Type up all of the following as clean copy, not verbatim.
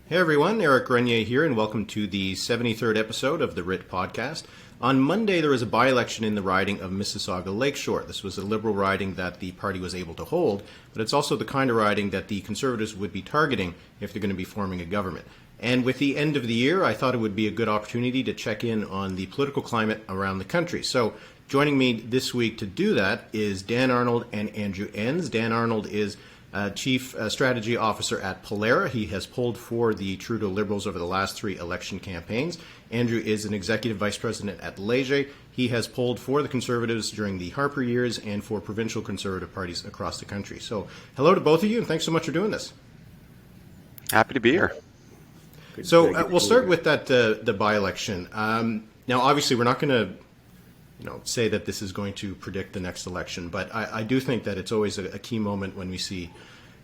Hey everyone, Eric Renier here, and welcome to the 73rd episode of the Writ Podcast. On Monday, there was a by-election in the riding of Mississauga Lakeshore. This was a Liberal riding that the party was able to hold, but it's also the kind of riding that the Conservatives would be targeting if they're going to be forming a government. And with the end of the year, I thought it would be a good opportunity to check in on the political climate around the country. So joining me this week to do that is Dan Arnold and Andrew Enns. Dan Arnold is Chief Strategy Officer at Pollara. He has polled for the Trudeau Liberals over the last three election campaigns. Andrew is an Executive Vice President at Léger. He has polled for the Conservatives during the Harper years and for provincial Conservative parties across the country. So hello to both of you, and thanks so much for doing this. Happy to be here. So we'll start with that the by-election. Now, obviously, we're not going to say that this is going to predict the next election, but I do think that it's always a key moment when we see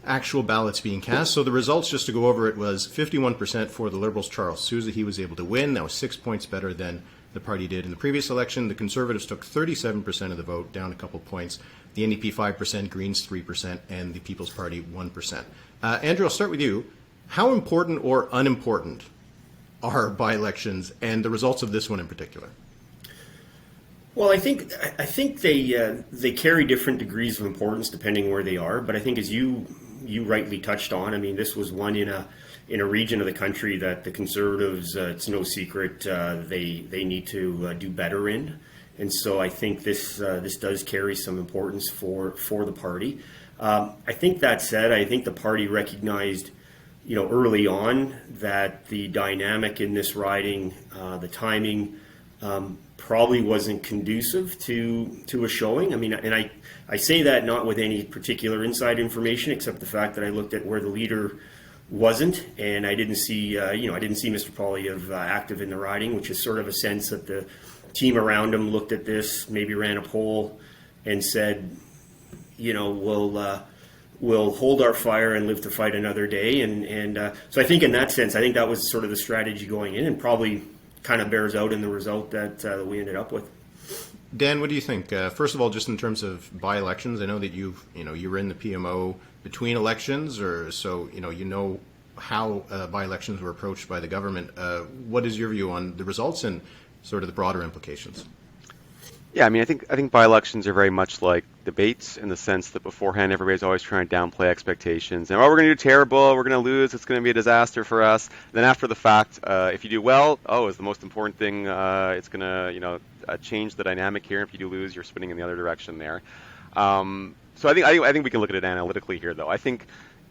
actual ballots being cast. So the results, just to go over it, was 51% for the Liberals' Charles Sousa. He was able to win. That was 6 points better than the party did in the previous election. The Conservatives took 37% of the vote, down a couple points. The NDP 5%, Greens 3%, and the People's Party 1%. Andrew, I'll start with you. How important or unimportant are by-elections and the results of this one in particular? Well, I think they carry different degrees of importance depending where they are. But I think, as you rightly touched on, I mean, this was one in a region of the country that the Conservatives, it's no secret, they need to do better in. And so I think this does carry some importance for the party. I think that said, I think the party recognized, early on that the dynamic in this riding, the timing, probably wasn't conducive to a showing. I mean, and I say that not with any particular inside information, except the fact that I looked at where the leader wasn't, and I didn't see Mr. Polliev active in the riding, which is sort of a sense that the team around him looked at this, maybe ran a poll, and said, we'll hold our fire and live to fight another day. And so I think in that sense, I think that was sort of the strategy going in, and probably kind of bears out in the result that we ended up with. Dan, what do you think? First of all, just in terms of by-elections, I know that you were in the PMO between elections, or so you know how by-elections were approached by the government. What is your view on the results and sort of the broader implications? Yeah, I mean, I think by-elections are very much like debates in the sense that beforehand everybody's always trying to downplay expectations. And, we're going to do terrible, we're going to lose, it's going to be a disaster for us. Then after the fact, if you do well, it's the most important thing, it's going to, change the dynamic here. If you do lose, you're spinning in the other direction there. So I think we can look at it analytically here, though. I think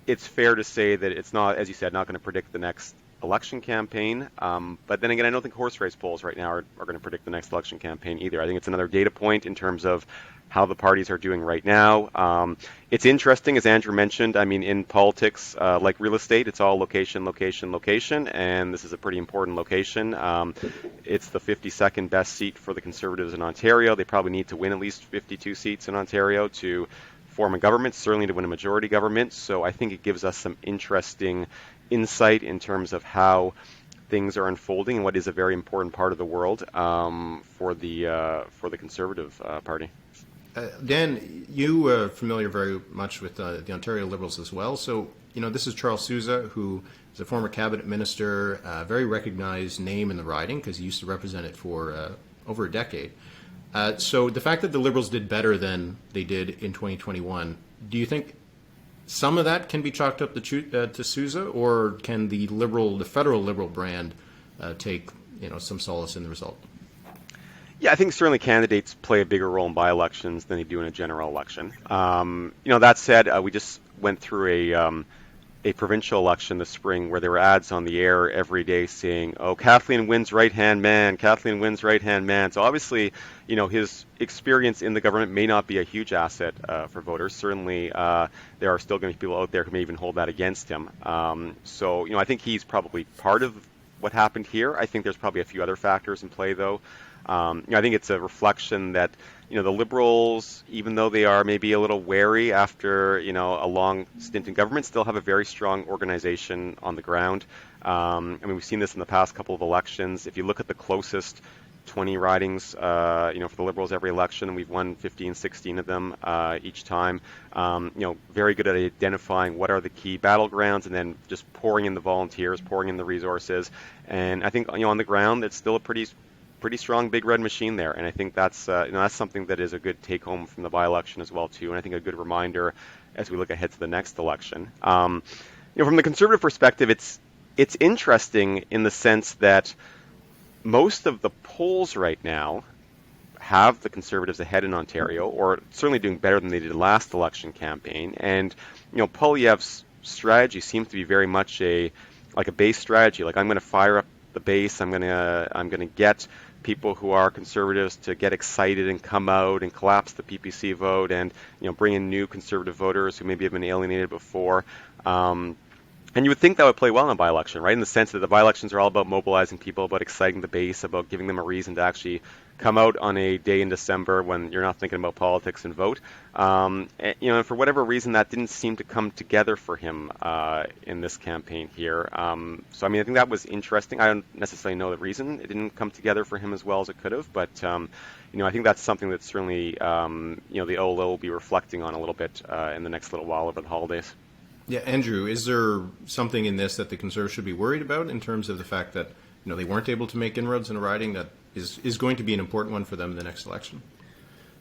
it's fair to say that it's not, as you said, not going to predict the next election campaign. But then again, I don't think horse race polls right now are going to predict the next election campaign either. I think it's another data point in terms of how the parties are doing right now. It's interesting, as Andrew mentioned, I mean, in politics, like real estate, it's all location, location, location, and this is a pretty important location. It's the 52nd best seat for the Conservatives in Ontario. They probably need to win at least 52 seats in Ontario to form a government, certainly to win a majority government. So I think it gives us some interesting insight in terms of how things are unfolding and what is a very important part of the world for the Conservative Party. Dan, you are familiar very much with the Ontario Liberals as well. So, this is Charles Sousa, who is a former cabinet minister, a very recognized name in the riding because he used to represent it for over a decade. So the fact that the Liberals did better than they did in 2021, do you think some of that can be chalked up to Sousa, or can the federal Liberal brand take some solace in the result? Yeah, I think certainly candidates play a bigger role in by-elections than they do in a general election. That said, we just went through a provincial election this spring where there were ads on the air every day saying, Kathleen Wynne's right-hand man, Kathleen Wynne's right-hand man. So obviously, his experience in the government may not be a huge asset for voters. Certainly, there are still going to be people out there who may even hold that against him. So I think he's probably part of what happened here. I think there's probably a few other factors in play, though. I think it's a reflection that the Liberals, even though they are maybe a little wary after a long stint in government, still have a very strong organization on the ground. We've seen this in the past couple of elections. If you look at the closest 20 ridings, for the Liberals every election, and we've won 15, 16 of them each time. Very good at identifying what are the key battlegrounds and then just pouring in the volunteers, pouring in the resources. And I think, on the ground, it's still a pretty strong Big Red machine there. And I think that's something that is a good take home from the by-election as well, too. And I think a good reminder as we look ahead to the next election. From the Conservative perspective, it's interesting in the sense that most of the polls right now have the Conservatives ahead in Ontario, or certainly doing better than they did last election campaign. And Poilievre's strategy seems to be very much a base strategy. Like, I'm going to fire up the base. I'm going to get people who are Conservatives to get excited and come out and collapse the PPC vote, and bring in new Conservative voters who maybe have been alienated before. And you would think that would play well in a by-election, right? In the sense that the by-elections are all about mobilizing people, about exciting the base, about giving them a reason to actually come out on a day in December when you're not thinking about politics and vote. And for whatever reason, that didn't seem to come together for him in this campaign here. So, I think that was interesting. I don't necessarily know the reason it didn't come together for him as well as it could have, but I think that's something that certainly the OLO will be reflecting on a little bit in the next little while over the holidays. Yeah, Andrew, is there something in this that the Conservatives should be worried about in terms of the fact that they weren't able to make inroads in a riding that is going to be an important one for them in the next election?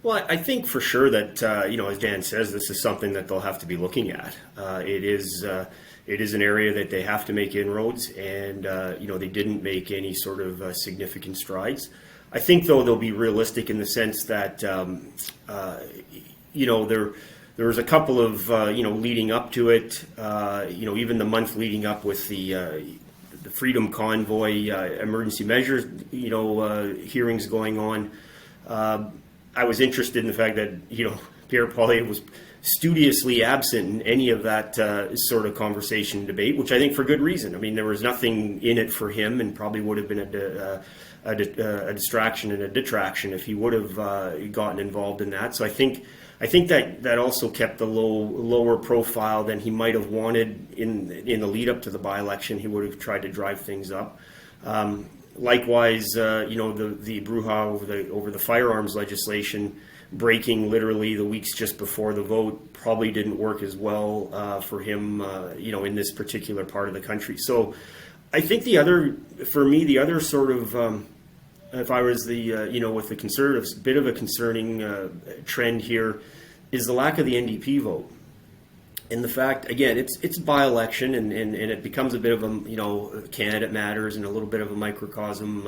Well, I think for sure that as Dan says, this is something that they'll have to be looking at. It is an area that they have to make inroads, and they didn't make any sort of significant strides. I think, though, they'll be realistic in the sense that there was a couple of, leading up to it, even the month leading up with the Freedom Convoy emergency measures, hearings going on. I was interested in the fact that, Pierre Poilievre was studiously absent in any of that sort of conversation and debate, which I think for good reason. There was nothing in it for him, and probably would have been a distraction and a detraction if he would have gotten involved in that. So I think that also kept the lower profile than he might have wanted in the lead up to the by-election. He would have tried to drive things up. Likewise, the brouhaha over the firearms legislation breaking literally the weeks just before the vote probably didn't work as well for him, in this particular part of the country. So I think the other sort of if I was with the Conservatives, bit of a concerning trend here is the lack of the NDP vote. And the fact, again, it's by-election, and it becomes a bit of a, candidate matters and a little bit of a microcosm.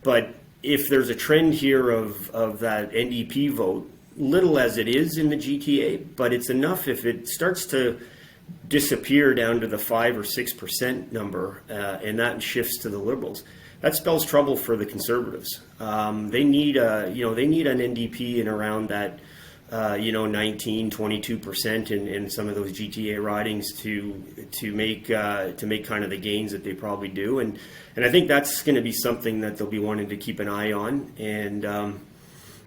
But if there's a trend here of that NDP vote, little as it is in the GTA, but it's enough if it starts to disappear down to the 5 or 6% number, and that shifts to the Liberals, that spells trouble for the Conservatives. They need an NDP in around that 19, 22% in some of those GTA ridings to make kind of the gains that they probably do, and I think that's going to be something that they'll be wanting to keep an eye on, and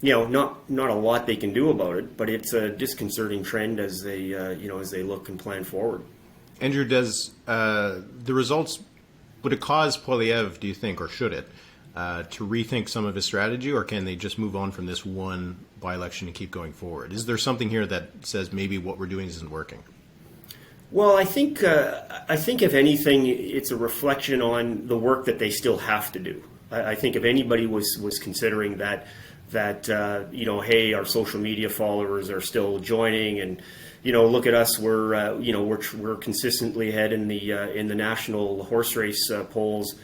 not a lot they can do about it, but it's a disconcerting trend as they look and plan forward. Andrew, does the results, would it cause Poilievre, do you think, or should it, to rethink some of his strategy, or can they just move on from this one by-election and keep going forward? Is there something here that says maybe what we're doing isn't working? Well, I think if anything, it's a reflection on the work that they still have to do. I think if anybody was considering that hey, our social media followers are still joining, and look at us, we're consistently ahead in the national horse race polls.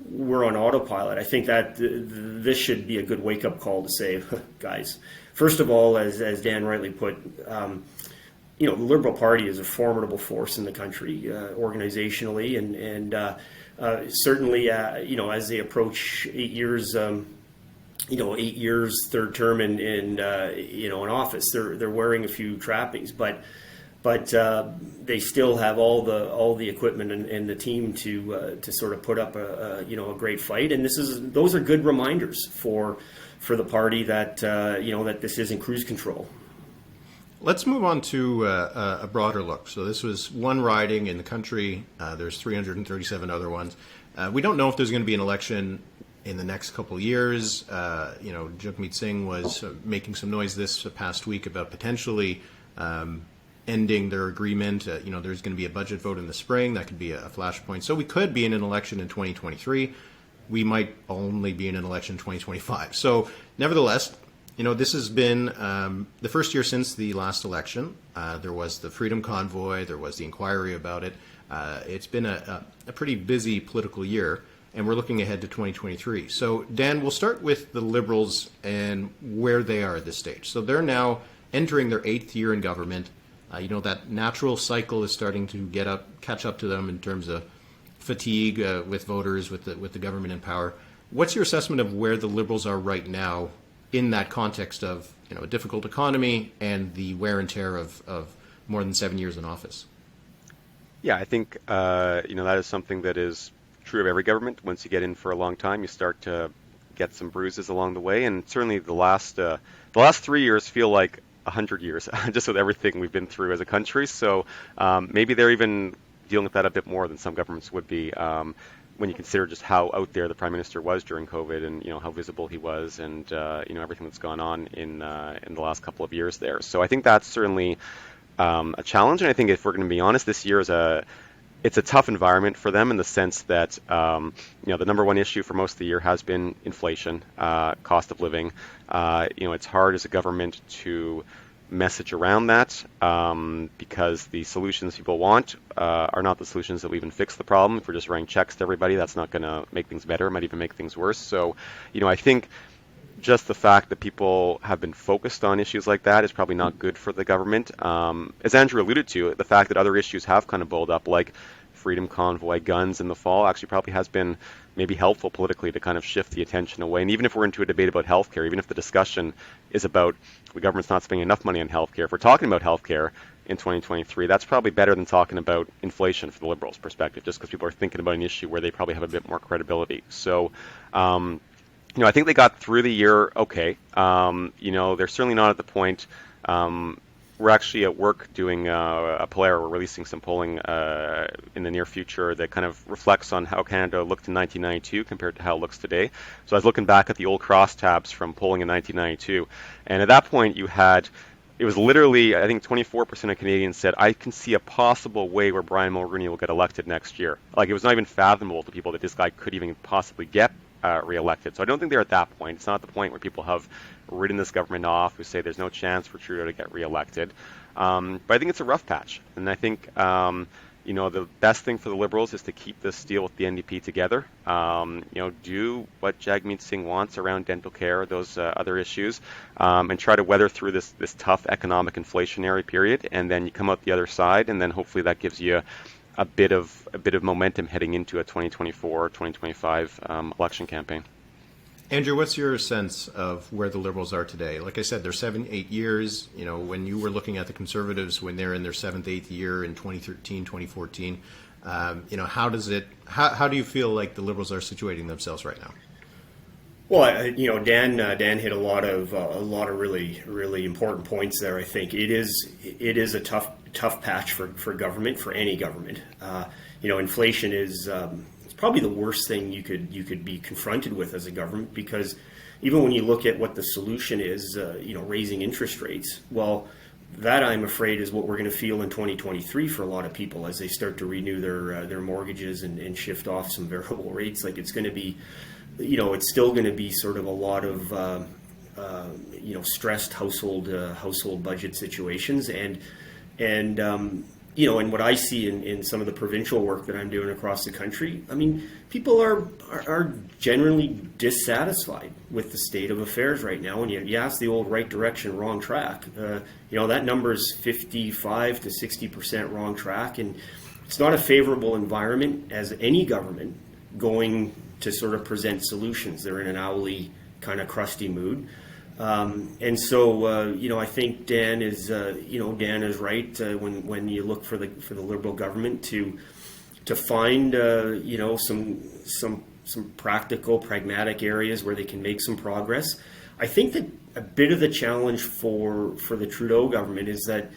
We're on autopilot. I think that this should be a good wake-up call to say, guys, first of all, as Dan rightly put, the Liberal Party is a formidable force in the country, organizationally, and certainly, as they approach 8 years, 8 years, third term in office, they're wearing a few trappings, but they still have all the equipment and the team to sort of put up a great fight, and those are good reminders for the party that that this isn't cruise control. Let's move on to a broader look. So this was one riding in the country. There's 337 other ones. We don't know if there's going to be an election in the next couple of years. Jagmeet Singh was making some noise this past week about potentially ending their agreement. There's going to be a budget vote in the spring. That could be a flashpoint. So we could be in an election in 2023. We might only be in an election in 2025. So nevertheless, this has been the first year since the last election. There was the Freedom Convoy. There was the inquiry about it. It's been a pretty busy political year, and we're looking ahead to 2023. So, Dan, we'll start with the Liberals and where they are at this stage. So they're now entering their 8th year in government. That natural cycle is starting to catch up to them in terms of fatigue with voters, with the government in power. What's your assessment of where the Liberals are right now in that context of a difficult economy and the wear and tear of more than 7 years in office? Yeah, I think that is something that is true of every government. Once you get in for a long time, you start to get some bruises along the way, and certainly the last 3 years feel like 100 years, just with everything we've been through as a country. So maybe they're even dealing with that a bit more than some governments would be. When you consider just how out there the Prime Minister was during COVID, and how visible he was, and everything that's gone on in the last couple of years there. So I think that's certainly a challenge, and I think if we're going to be honest, this year it's a tough environment for them in the sense that the number one issue for most of the year has been inflation, cost of living. It's hard as a government to message around that because the solutions people want are not the solutions that will even fix the problem. If we're just writing checks to everybody, that's not going to make things better. It might even make things worse. So, I think just the fact that people have been focused on issues like that is probably not good for the government. As Andrew alluded to, the fact that other issues have kind of bulled up, like Freedom Convoy, guns in the fall, actually probably has been maybe helpful politically to kind of shift the attention away. And even if we're into a debate about healthcare, even if the discussion is about the government's not spending enough money on healthcare, if we're talking about healthcare in 2023, that's probably better than talking about inflation from the Liberals' perspective, just because people are thinking about an issue where they probably have a bit more credibility. So, I think they got through the year okay. They're certainly not at the point. We're actually at work doing a Pollara. We're releasing some polling in the near future that kind of reflects on how Canada looked in 1992 compared to how it looks today. So I was looking back at the old crosstabs from polling in 1992, and at that point it was literally, I think 24% of Canadians said, I can see a possible way where Brian Mulroney will get elected next year. Like, it was not even fathomable to people that this guy could even possibly get reelected. So I don't think they're at that point. It's not the point where people have written this government off, who say there's no chance for Trudeau to get reelected. But I think it's a rough patch. And I think, the best thing for the Liberals is to keep this deal with the NDP together. Do what Jagmeet Singh wants around dental care, those other issues, and try to weather through this tough economic inflationary period. And then you come out the other side, and then hopefully that gives you a bit of momentum heading into a 2024, 2025 election campaign. Andrew, what's your sense of where the Liberals are today? Like I said, they're 7-8 years. When you were looking at the Conservatives when they're in their 7th, 8th year in 2013, 2014, how do you feel like the Liberals are situating themselves right now? Well, Dan hit a lot of really, really important points there. I think it is a tough patch for government, for any government. Inflation is it's probably the worst thing you could be confronted with as a government, because even when you look at what the solution is, raising interest rates, well, that I'm afraid is what we're going to feel in 2023 for a lot of people as they start to renew their mortgages and shift off some variable rates. Like, it's going to be, it's still going to be sort of a lot of stressed household budget situations, and what I see in some of the provincial work that I'm doing across the country, I mean, people are generally dissatisfied with the state of affairs right now. And you ask the old right direction, wrong track. That number is 55 to 60% wrong track, and it's not a favorable environment as any government going to sort of present solutions. They're in an owly, kind of crusty mood. And so, I think Dan is right when you look for the Liberal government to find, some practical, pragmatic areas where they can make some progress. I think that a bit of the challenge for the Trudeau government is that,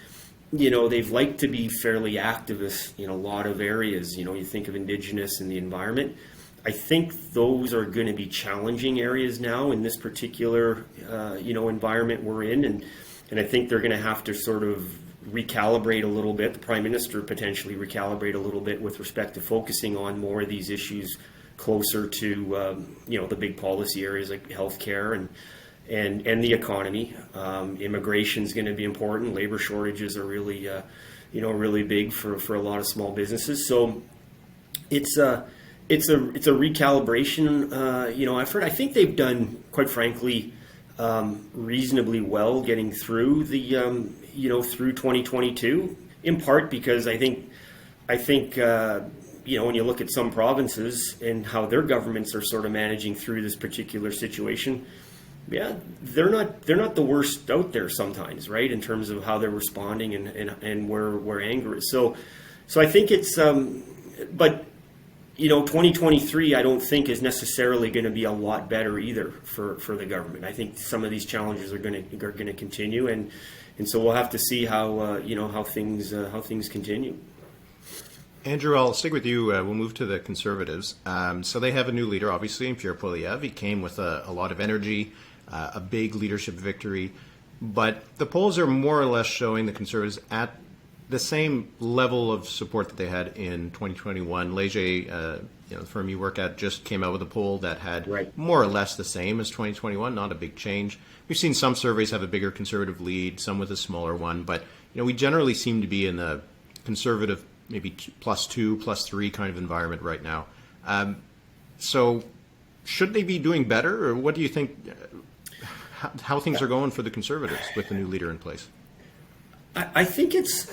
they've liked to be fairly activist in a lot of areas. You think of Indigenous and the environment. I think those are going to be challenging areas now in this particular, environment we're in, and I think they're going to have to sort of recalibrate a little bit. The Prime Minister potentially recalibrate a little bit with respect to focusing on more of these issues closer to, the big policy areas like healthcare and the economy. Immigration is going to be important. Labor shortages are really, really big for a lot of small businesses. So it's a recalibration, effort. I think they've done, quite frankly, reasonably well getting through the, through 2022. In part because I think, when you look at some provinces and how their governments are sort of managing through this particular situation, yeah, they're not the worst out there sometimes, right? In terms of how they're responding and where anger is. So I think it's, but 2023 I don't think is necessarily going to be a lot better either for the government. I think some of these challenges are going to continue, and so we'll have to see how things continue. Andrew, I'll stick with you. We'll move to the Conservatives. So they have a new leader, obviously, in Pierre Poilievre. He came with a lot of energy, a big leadership victory. But the polls are more or less showing the Conservatives at the same level of support that they had in 2021. Léger, the firm you work at, just came out with a poll that had more or less the same as 2021, not a big change. We've seen some surveys have a bigger Conservative lead, some with a smaller one. But, we generally seem to be in the Conservative maybe +2, +3 kind of environment right now. So should they be doing better, or what do you think, how things are going for the Conservatives with the new leader in place? I think it's,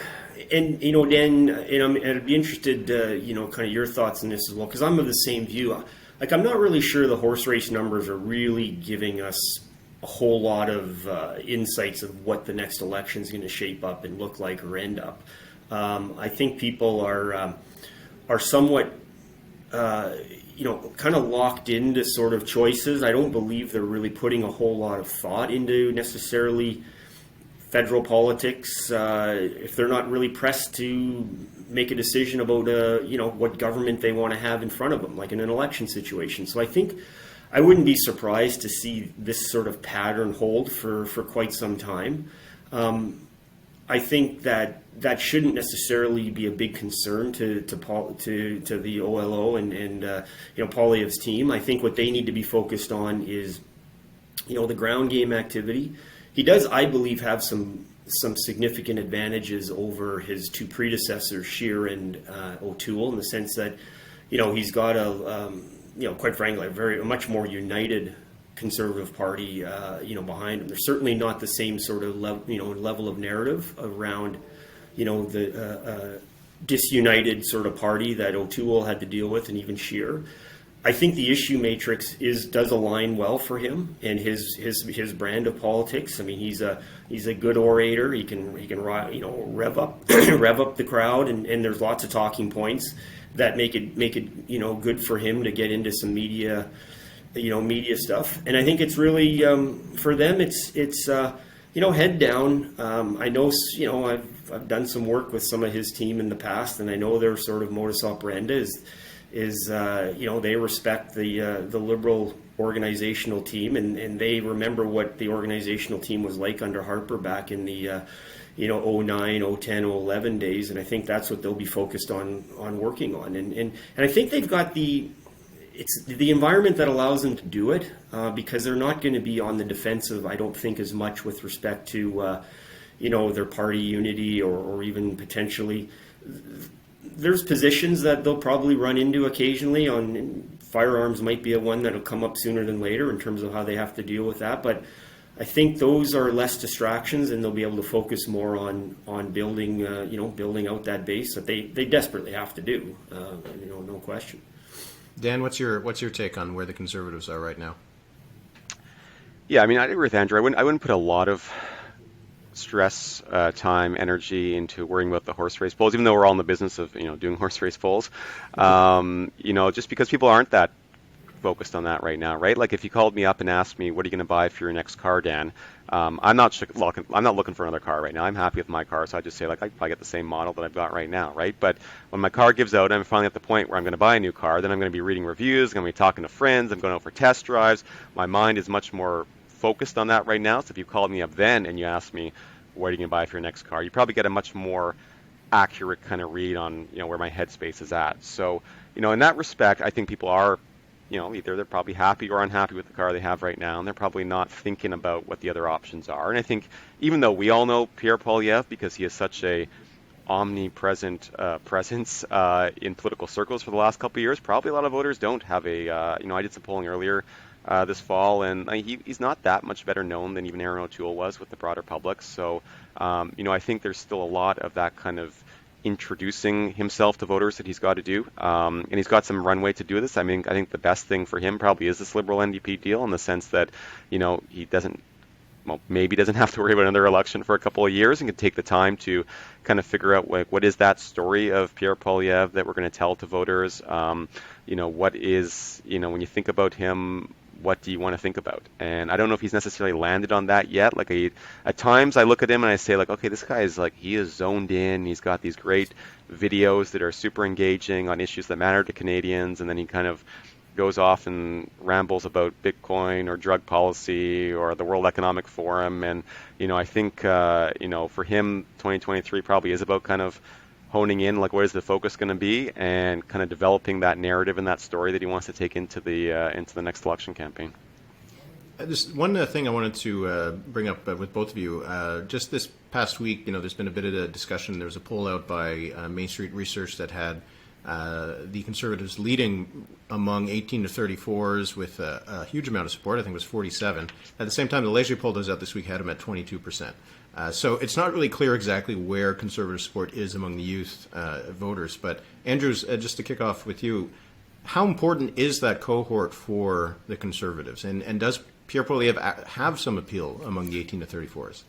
and Dan, and I'd be interested, kind of your thoughts on this as well, because I'm of the same view. Like, I'm not really sure the horse race numbers are really giving us a whole lot of insights of what the next election is going to shape up and look like or end up. I think people are somewhat, kind of locked into sort of choices. I don't believe they're really putting a whole lot of thought into necessarily federal politics. If they're not really pressed to make a decision about, what government they want to have in front of them, like in an election situation. So I think I wouldn't be surprised to see this sort of pattern hold for quite some time. I think that shouldn't necessarily be a big concern to the OLO and Poilievre's team. I think what they need to be focused on is, the ground game activity. He does, I believe, have some significant advantages over his two predecessors, Scheer and O'Toole, in the sense that, he's got quite frankly, a much more united Conservative Party, behind him. There's certainly not the same sort of level of narrative around, the disunited sort of party that O'Toole had to deal with, and even Scheer. I think the issue matrix does align well for him and his brand of politics. I mean, he's a good orator. He can rev up the crowd, and there's lots of talking points that make it good for him to get into some media stuff. And I think it's really, for them, it's head down. I know, I've done some work with some of his team in the past, and I know their sort of modus operandi is they respect the Liberal organizational team, and they remember what the organizational team was like under Harper back in the 09, 010, 011 days, and I think that's what they'll be focused on working on. And I think they've got it's the environment that allows them to do it, because they're not going to be on the defensive, I don't think, as much with respect to, their party unity or even potentially. There's positions that they'll probably run into occasionally on. Firearms might be one that'll come up sooner than later in terms of how they have to deal with that. But I think those are less distractions, and they'll be able to focus more on building, building out that base that they desperately have to do. No question. Dan, what's your take on where the Conservatives are right now? Yeah, I mean, I agree with Andrew. I wouldn't put a lot of stress, time, energy into worrying about the horse race polls, even though we're all in the business of doing horse race polls. Just because people aren't that focused on that right now, right? Like if you called me up and asked me, what are you going to buy for your next car, Dan? I'm not looking for another car right now. I'm happy with my car, so I just say like I probably get the same model that I've got right now, right? But when my car gives out, I'm finally at the point where I'm going to buy a new car. Then I'm going to be reading reviews. I'm going to be talking to friends. I'm going out for test drives. My mind is much more focused on that right now. So if you called me up then and you asked me, what are you going to buy for your next car? You probably get a much more accurate kind of read on where my headspace is at. So in that respect, I think people are either they're probably happy or unhappy with the car they have right now, and they're probably not thinking about what the other options are. And I think even though we all know Pierre Poilievre because he is such a omnipresent presence in political circles for the last couple of years, probably a lot of voters don't have I did some polling earlier this fall, and he's not that much better known than even Aaron O'Toole was with the broader public. So, I think there's still a lot of that kind of introducing himself to voters that he's got to do, and he's got some runway to do this. I mean, I think the best thing for him probably is this Liberal NDP deal in the sense that, he maybe doesn't have to worry about another election for a couple of years and can take the time to kind of figure out what is that story of Pierre Poilievre that we're going to tell to voters. What is, when you think about him, what do you want to think about? And I don't know if he's necessarily landed on that yet. Like at times I look at him and I say like, okay, this guy is like, he is zoned in. He's got these great videos that are super engaging on issues that matter to Canadians. And then he kind of goes off and rambles about Bitcoin or drug policy or the World Economic Forum. And, I think, for him, 2023 probably is about kind of honing in, like, what is the focus going to be, and kind of developing that narrative and that story that he wants to take into the next election campaign. Just one thing I wanted to bring up with both of you. Just this past week, there's been a bit of a discussion. There was a poll out by Main Street Research that had the Conservatives leading among 18 to 34s with a huge amount of support. I think it was 47. At the same time, the Léger poll that was out this week had him at 22%. So it's not really clear exactly where Conservative support is among the youth voters. But Andrews, just to kick off with you, how important is that cohort for the Conservatives? And does Pierre Poilievre have some appeal among the 18 to 34s?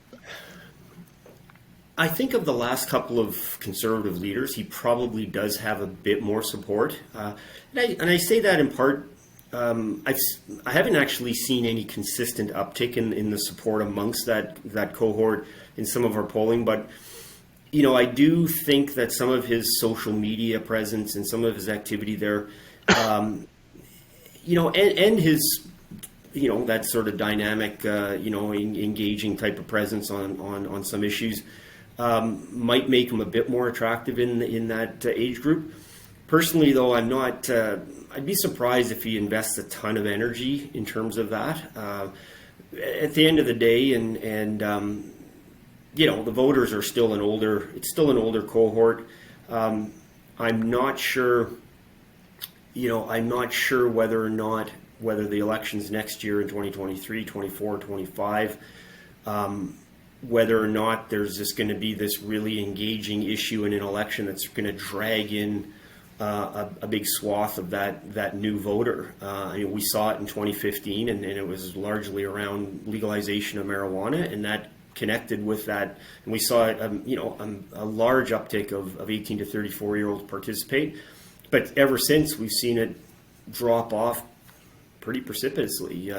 I think of the last couple of Conservative leaders, he probably does have a bit more support. And I say that in part, I haven't actually seen any consistent uptick in the support amongst that cohort in some of our polling, but I do think that some of his social media presence and some of his activity there, and his that sort of dynamic, engaging type of presence on some issues might make him a bit more attractive in that age group. Personally, though, I'm not. I'd be surprised if he invests a ton of energy in terms of that. At the end of the day, and the voters are still an older. It's still an older cohort. I'm not sure. I'm not sure whether the elections next year in 2023, 24, 25. Whether or not there's just going to be this really engaging issue in an election that's going to drag in a big swath of that new voter. We saw it in 2015, and it was largely around legalization of marijuana, and that connected with that. And we saw a large uptick of 18 to 34-year-olds participate. But ever since, we've seen it drop off pretty precipitously,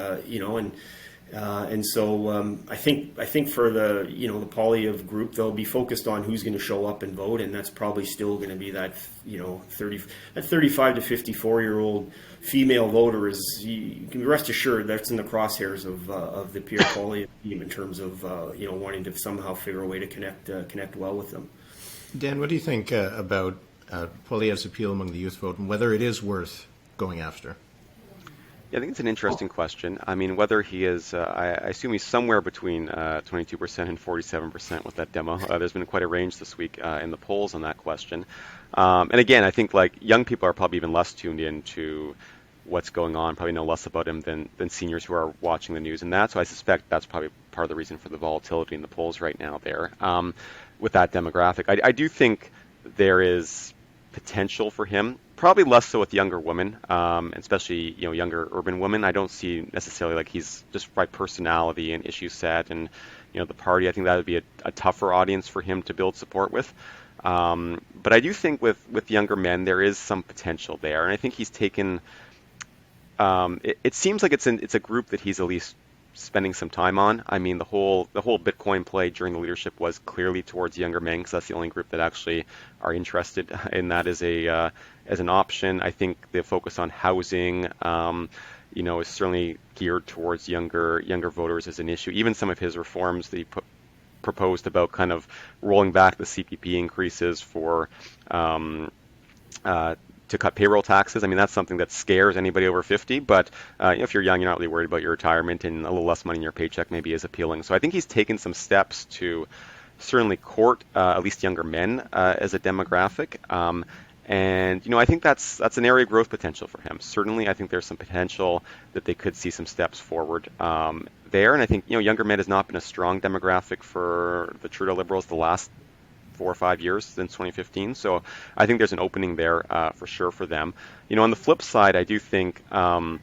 and so I think for the the Poilievre group, they'll be focused on who's going to show up and vote, and that's probably still going to be that 35 to 54-year-old female voter. You can rest assured that's in the crosshairs of the Pierre Poilievre team in terms of wanting to somehow figure a way to connect well with them. Dan, what do you think about Poilievre's appeal among the youth vote, and whether it is worth going after? Yeah, I think it's an interesting question. I mean, whether he is, I assume he's somewhere between 22% and 47% with that demo. There's been quite a range this week in the polls on that question. And again, I think like young people are probably even less tuned in to what's going on, probably know less about him than seniors who are watching the news and that. So I suspect that's probably part of the reason for the volatility in the polls right now there with that demographic. I do think there is potential for him, probably less so with younger women, especially younger urban women. I don't see necessarily like he's just by personality and issue set and the party. I think that would be a tougher audience for him to build support with. But I do think with younger men there is some potential there, and I think he's taken it seems like it's a group that he's at least spending some time on. I mean, the whole Bitcoin play during the leadership was clearly towards younger men, because that's the only group that actually are interested in that as an option. I think the focus on housing, is certainly geared towards younger voters as an issue. Even some of his reforms that he proposed about kind of rolling back the CPP increases for to cut payroll taxes. I mean, that's something that scares anybody over 50, but if you're young, you're not really worried about your retirement, and a little less money in your paycheck maybe is appealing. So I think he's taken some steps to certainly court at least younger men as a demographic. And I think that's an area of growth potential for him. Certainly, I think there's some potential that they could see some steps forward there. And I think younger men has not been a strong demographic for the Trudeau Liberals the last 4 or 5 years since 2015. So I think there's an opening there for sure for them. On the flip side, I do think from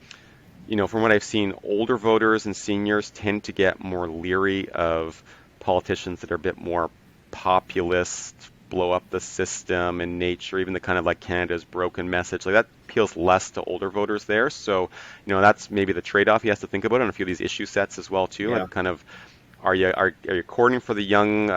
what I've seen, older voters and seniors tend to get more leery of politicians that are a bit more populist, blow up the system in nature, even the kind of like Canada's broken message, like that appeals less to older voters there. So, that's maybe the trade-off he has to think about on a few of these issue sets as well too. Yeah. Like kind of, are you courting for the young,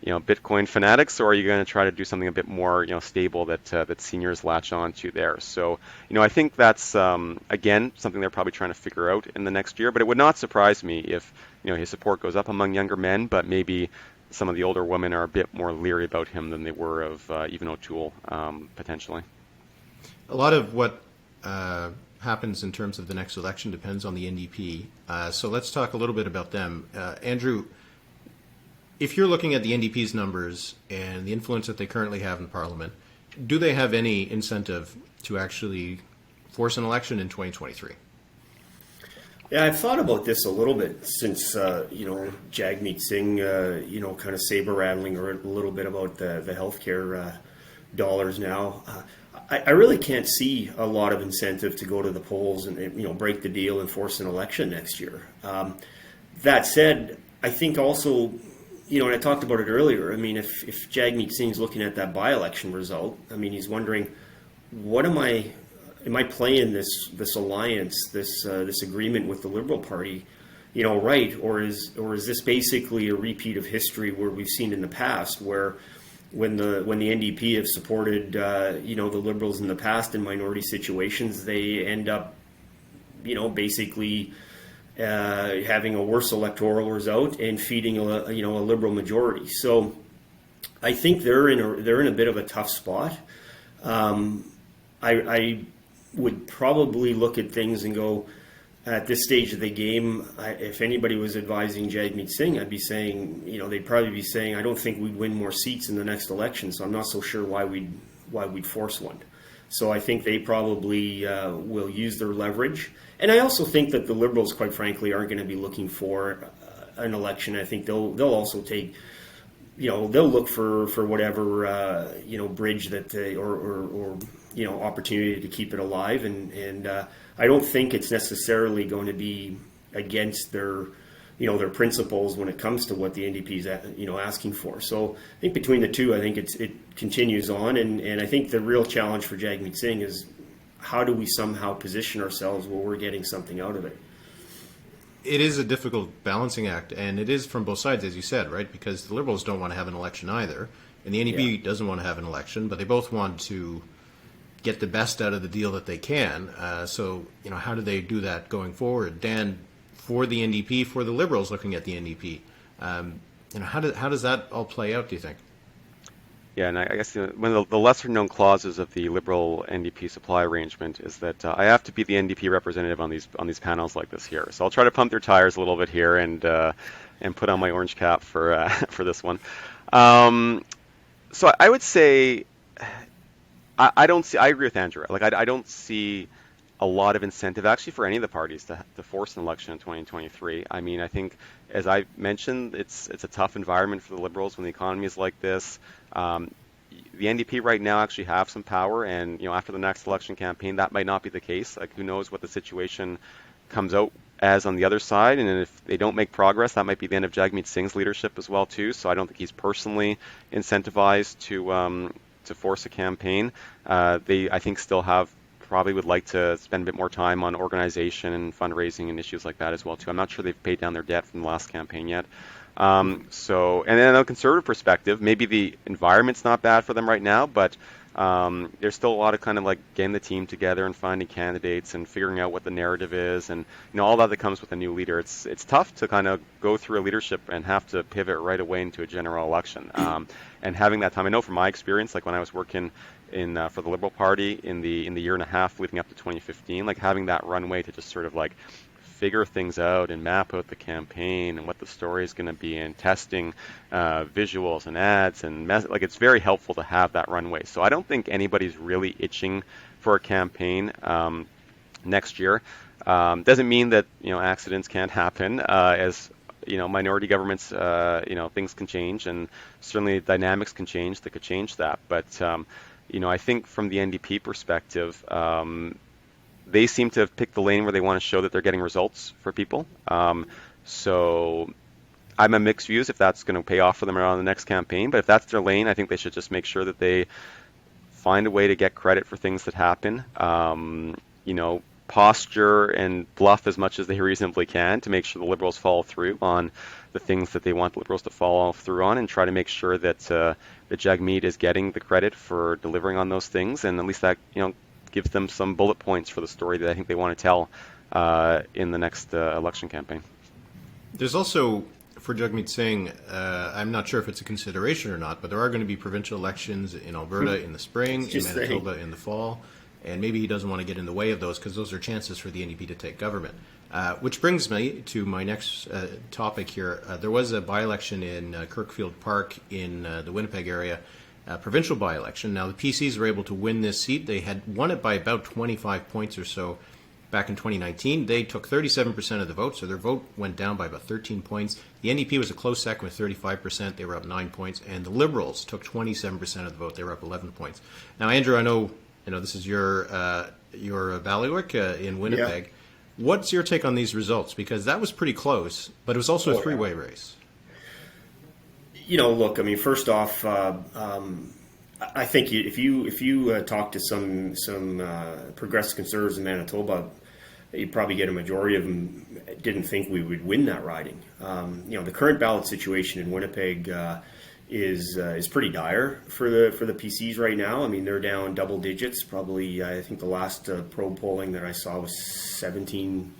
Bitcoin fanatics, or are you going to try to do something a bit more, stable that seniors latch on to there? So, I think that's again something they're probably trying to figure out in the next year. But it would not surprise me if his support goes up among younger men, but maybe some of the older women are a bit more leery about him than they were of even O'Toole, potentially. A lot of what happens in terms of the next election depends on the NDP. So let's talk a little bit about them. Andrew, if you're looking at the NDP's numbers and the influence that they currently have in Parliament, do they have any incentive to actually force an election in 2023? Yeah, I've thought about this a little bit since, Jagmeet Singh, kind of saber rattling a little bit about the healthcare dollars now. I really can't see a lot of incentive to go to the polls and, break the deal and force an election next year. That said, I think also, and I talked about it earlier, I mean, if Jagmeet Singh's looking at that by-election result, I mean, he's wondering, what am I playing this alliance, this agreement with the Liberal Party, right? Or is this basically a repeat of history where we've seen in the past, where when the NDP have supported the Liberals in the past in minority situations, they end up basically having a worse electoral result and feeding a Liberal majority. So I think they're in a bit of a tough spot. I would probably look at things and go, at this stage of the game, if anybody was advising Jagmeet Singh, I'd be saying, they'd probably be saying, I don't think we'd win more seats in the next election, so I'm not so sure why we'd force one. So I think they probably will use their leverage. And I also think that the Liberals, quite frankly, aren't going to be looking for an election. I think they'll also take, they'll look for whatever, bridge that they, or opportunity to keep it alive. And I don't think it's necessarily going to be against their principles when it comes to what the NDP is, asking for. So I think between the two, I think it continues on. And I think the real challenge for Jagmeet Singh is, how do we somehow position ourselves where we're getting something out of it? It is a difficult balancing act, and it is from both sides, as you said, right? Because the Liberals don't want to have an election either, and the NDP doesn't want to have an election, but they both want to get the best out of the deal that they can. So, how do they do that going forward? Dan, for the NDP, for the Liberals looking at the NDP, how does that all play out, do you think? Yeah, and I guess one of the lesser-known clauses of the Liberal NDP supply arrangement is that I have to be the NDP representative on these panels like this here. So I'll try to pump their tires a little bit here and put on my orange cap for this one. So I would say I agree with Andrew. Like I don't see a lot of incentive actually for any of the parties to force an election in 2023. I mean, I think, as I mentioned, it's a tough environment for the Liberals when the economy is like this. The NDP right now actually have some power, and after the next election campaign, that might not be the case. Like, who knows what the situation comes out as on the other side, and if they don't make progress, that might be the end of Jagmeet Singh's leadership as well too. So I don't think he's personally incentivized to force a campaign. They, I think, still have probably would like to spend a bit more time on organization and fundraising and issues like that as well too. I'm not sure they've paid down their debt from the last campaign yet. And then on a conservative perspective, maybe the environment's not bad for them right now, but there's still a lot of kind of like getting the team together and finding candidates and figuring out what the narrative is, and all that comes with a new leader. It's tough to kind of go through a leadership and have to pivot right away into a general election. And having that time, I know from my experience, like when I was working for the Liberal Party in the year and a half leading up to 2015, like having that runway to just sort of like figure things out and map out the campaign and what the story is going to be, and testing visuals and ads and like it's very helpful to have that runway. So I don't think anybody's really itching for a campaign next year. Doesn't mean that accidents can't happen, as minority governments, things can change, and certainly dynamics can change that could change that. But I think from the NDP perspective, they seem to have picked the lane where they want to show that they're getting results for people. So I'm a mixed views if that's going to pay off for them around the next campaign. But if that's their lane, I think they should just make sure that they find a way to get credit for things that happen. Posture and bluff as much as they reasonably can to make sure the Liberals follow through on the things that they want the Liberals to follow through on, and try to make sure that Jagmeet is getting the credit for delivering on those things, and at least that gives them some bullet points for the story that I think they want to tell in the next election campaign. There's also, for Jagmeet Singh, I'm not sure if it's a consideration or not, but there are going to be provincial elections in Alberta in the spring, in Manitoba in the fall, and maybe he doesn't want to get in the way of those because those are chances for the NDP to take government. Which brings me to my next topic here. There was a by-election in Kirkfield Park in the Winnipeg area, provincial by-election. Now, the PCs were able to win this seat. They had won it by about 25 points or so back in 2019. They took 37% of the vote, so their vote went down by about 13 points. The NDP was a close second with 35%. They were up 9 points. And the Liberals took 27% of the vote. They were up 11 points. Now, Andrew, I know this is your bailiwick in Winnipeg. Yeah. What's your take on these results? Because that was pretty close, but it was also a three-way race. Look, I mean, first off, I think if you talk to some progressive conservatives in Manitoba, you'd probably get a majority of them didn't think we would win that riding. The current ballot situation in Winnipeg is pretty dire for the PCs right now. I mean, they're down double digits. Probably, I think the last probe polling that I saw was 17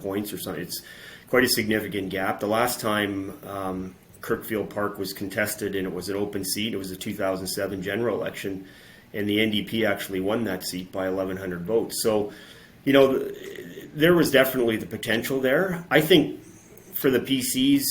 points or something. It's quite a significant gap. The last time Kirkfield Park was contested and it was an open seat, it was the 2007 general election, and the NDP actually won that seat by 1,100 votes. So, there was definitely the potential there. I think for the PCs,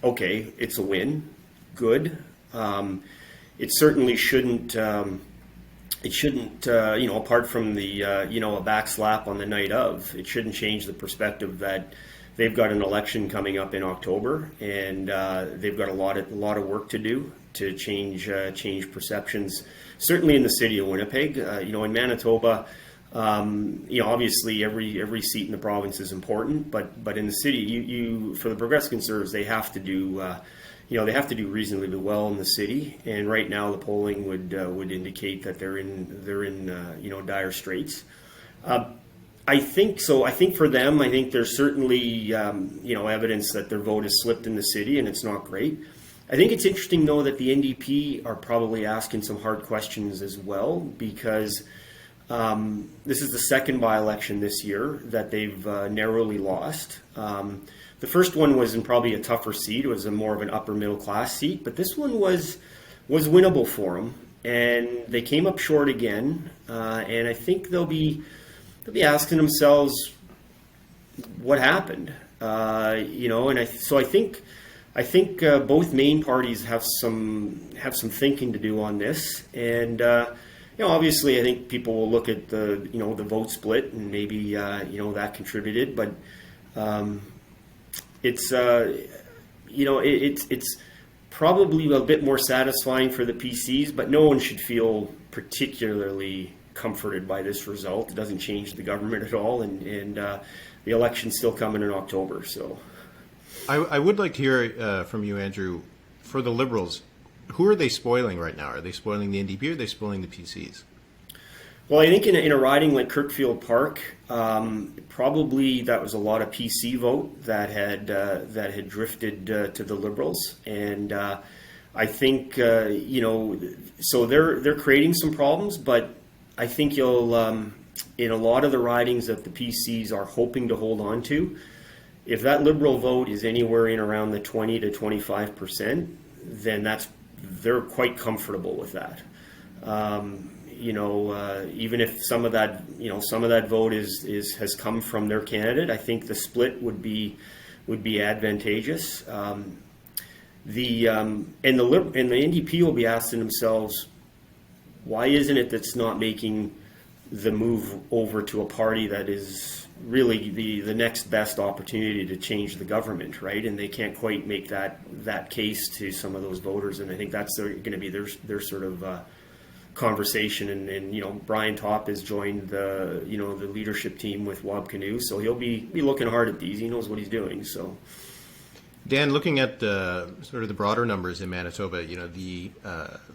okay, it's a win. Good. It certainly shouldn't. It shouldn't. Apart from the a backslap on the night of, it shouldn't change the perspective that they've got an election coming up in October, and they've got a lot of work to do to change perceptions. Certainly in the city of Winnipeg. In Manitoba, obviously every seat in the province is important, but in the city, you for the Progressive Conservatives, they have to do. They have to do reasonably well in the city, and right now the polling would indicate that they're in dire straits. I think so. I think for them, there's certainly evidence that their vote has slipped in the city, and it's not great. I think it's interesting though that the NDP are probably asking some hard questions as well, because this is the second by-election this year that they've narrowly lost. The first one was in probably a tougher seat. It was more of an upper middle class seat, but this one was winnable for them, and they came up short again. And I think they'll be asking themselves what happened. And I think both main parties have some thinking to do on this, and obviously I think people will look at the vote split and maybe that contributed, but. It's probably a bit more satisfying for the PCs, but no one should feel particularly comforted by this result. It doesn't change the government at all, and the election's still coming in October. So, I would like to hear from you, Andrew. For the Liberals, who are they spoiling right now? Are they spoiling the NDP or are they spoiling the PCs? Well, I think in a riding like Kirkfield Park, probably that was a lot of PC vote that had drifted to the Liberals, and I think so they're creating some problems. But I think you'll in a lot of the ridings that the PCs are hoping to hold on to, if that Liberal vote is anywhere in around the 20 to 25%, then they're quite comfortable with that. Even if some of that vote has come from their candidate, I think the split would be advantageous. The NDP will be asking themselves, why isn't it that's not making the move over to a party that is really the next best opportunity to change the government, right? And they can't quite make that case to some of those voters, and I think that's going to be their sort of conversation. And Brian Topp has joined the leadership team with Wab Canoe, so he'll be looking hard at these. He knows what he's doing. So, Dan, looking at sort of the broader numbers in Manitoba, the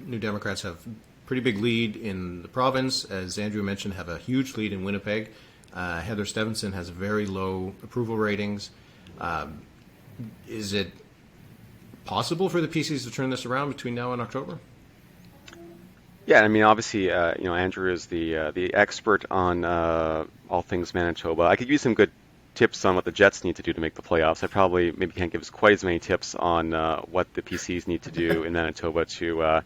New Democrats have pretty big lead in the province, as Andrew mentioned, have a huge lead in Winnipeg. Heather Stevenson has very low approval ratings. Is it possible for the PCs to turn this around between now and October? Yeah, I mean, obviously, Andrew is the expert on all things Manitoba. I could use some good tips on what the Jets need to do to make the playoffs. I probably maybe can't give us quite as many tips on what the PCs need to do in Manitoba to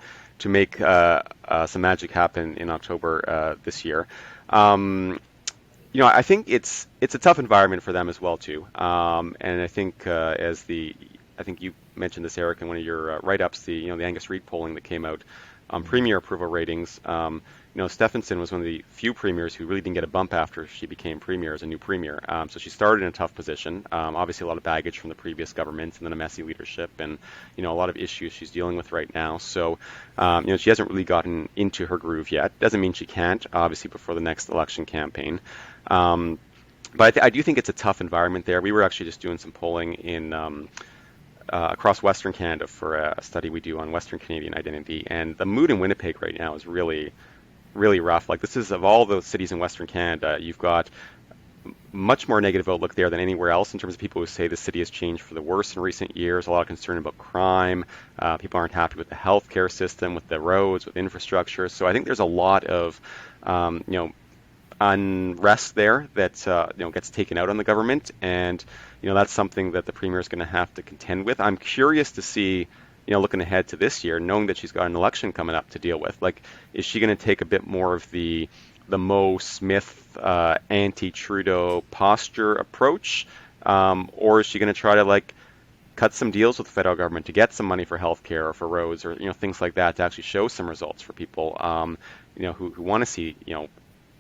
make some magic happen in October this year. I think it's a tough environment for them as well too. And I think I think you mentioned this, Eric, in one of your write-ups, the Angus Reid polling that came out. Premier approval ratings. Stephenson was one of the few premiers who really didn't get a bump after she became premier as a new premier. So she started in a tough position. Obviously, a lot of baggage from the previous government, and then a messy leadership, and a lot of issues she's dealing with right now. So she hasn't really gotten into her groove yet. Doesn't mean she can't. Obviously, before the next election campaign. But I do think it's a tough environment there. We were actually just doing some polling in. Across Western Canada for a study we do on Western Canadian identity, and the mood in Winnipeg right now is really, really rough. Like, this is, of all those cities in Western Canada, you've got much more negative outlook there than anywhere else in terms of people who say the city has changed for the worse in recent years. A lot of concern about crime. People aren't happy with the healthcare system, with the roads, with infrastructure. So I think there's a lot of unrest there that gets taken out on the government, and that's something that the premier is going to have to contend with. I'm curious to see, looking ahead to this year, knowing that she's got an election coming up to deal with. Like, is she going to take a bit more of the Mo Smith anti-Trudeau posture approach, or is she going to try to cut some deals with the federal government to get some money for healthcare or for roads or things like that to actually show some results for people who want to see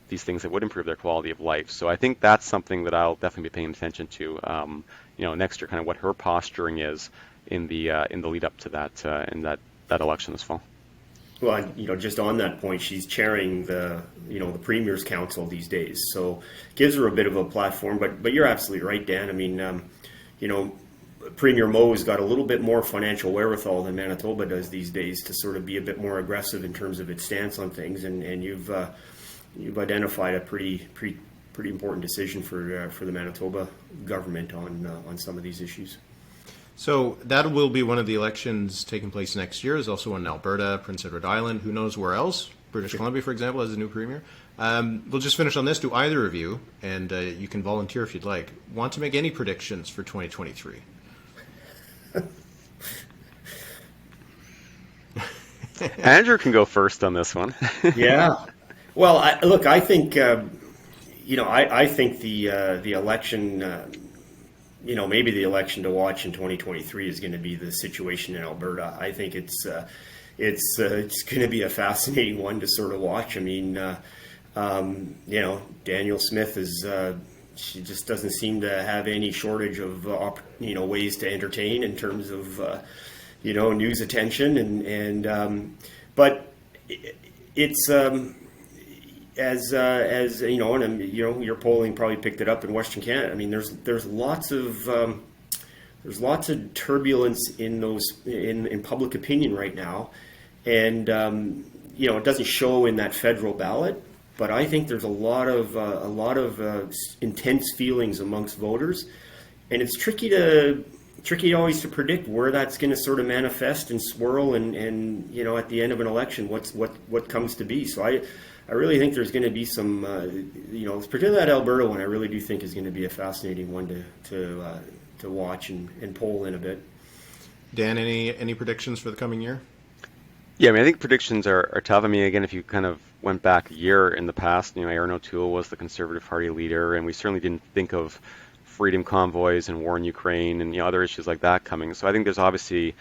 these things that would improve their quality of life. So I think that's something that I'll definitely be paying attention to, next year, kind of what her posturing is in the lead up to that in that election this fall. Well, just on that point, she's chairing the Premier's Council these days, so gives her a bit of a platform. But you're absolutely right, Dan. I mean, Premier Mo's got a little bit more financial wherewithal than Manitoba does these days to sort of be a bit more aggressive in terms of its stance on things, and you've identified a pretty important decision for the Manitoba government on some of these issues. So that will be one of the elections taking place next year. There's also one in Alberta, Prince Edward Island, who knows where else. British Columbia, for example, has a new premier. We'll just finish on this. Do either of you, and you can volunteer if you'd like, want to make any predictions for 2023? Andrew can go first on this one. Yeah. Well, I think I think the election, maybe the election to watch in 2023 is going to be the situation in Alberta. I think it's going to be a fascinating one to sort of watch. I mean, Danielle Smith is she just doesn't seem to have any shortage of ways to entertain in terms of news attention, and but it's. As and your polling probably picked it up in Western Canada. I mean, there's lots of turbulence in those in public opinion right now, and it doesn't show in that federal ballot, but I think there's a lot of intense feelings amongst voters, and it's tricky always to predict where that's going to sort of manifest and swirl, and at the end of an election, what comes to be. So I really think there's going to be some, particularly that Alberta one, I really do think is going to be a fascinating one to watch and poll in a bit. Dan, any predictions for the coming year? Yeah, I mean, I think predictions are tough. I mean, again, if you kind of went back a year in the past, Aaron O'Toole was the Conservative Party leader, and we certainly didn't think of freedom convoys and war in Ukraine and other issues like that coming. So I think there's obviously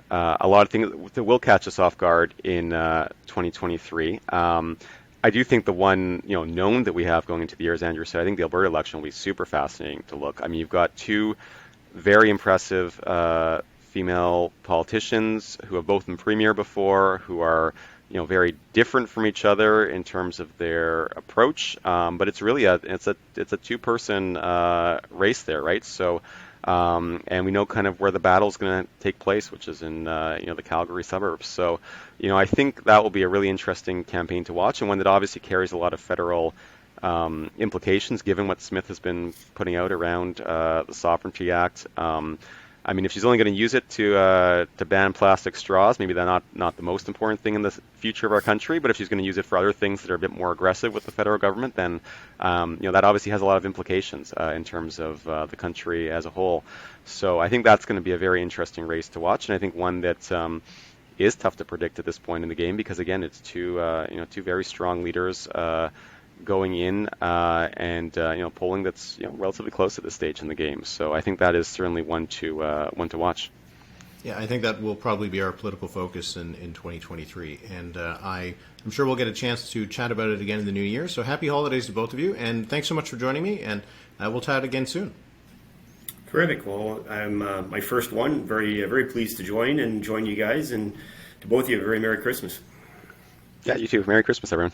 a lot of things that will catch us off guard in 2023. I do think the one known that we have going into the year, as Andrew said, I think the Alberta election will be super fascinating to look. I mean, you've got two very impressive female politicians who have both been premier before, who are very different from each other in terms of their approach. But it's really a two-person race there, right? So, and we know kind of where the battle's going to take place, which is in the Calgary suburbs. So, I think that will be a really interesting campaign to watch, and one that obviously carries a lot of federal implications, given what Smith has been putting out around the Sovereignty Act. I mean, if she's only going to use it to ban plastic straws, maybe that's not the most important thing in the future of our country. But if she's going to use it for other things that are a bit more aggressive with the federal government, then that obviously has a lot of implications in terms of the country as a whole. So I think that's going to be a very interesting race to watch, and I think one that is tough to predict at this point in the game, because again, it's two very strong leaders going in and polling that's relatively close at this stage in the game. So I think that is certainly one to watch. Yeah, I think that will probably be our political focus in 2023, and I'm sure we'll get a chance to chat about it again in the new year. So happy holidays to both of you, and thanks so much for joining me, and we'll chat again soon. Terrific. Well, I'm my first one. Very very pleased to join you guys, and to both of you, a very Merry Christmas. Yeah, you too. Merry Christmas, everyone.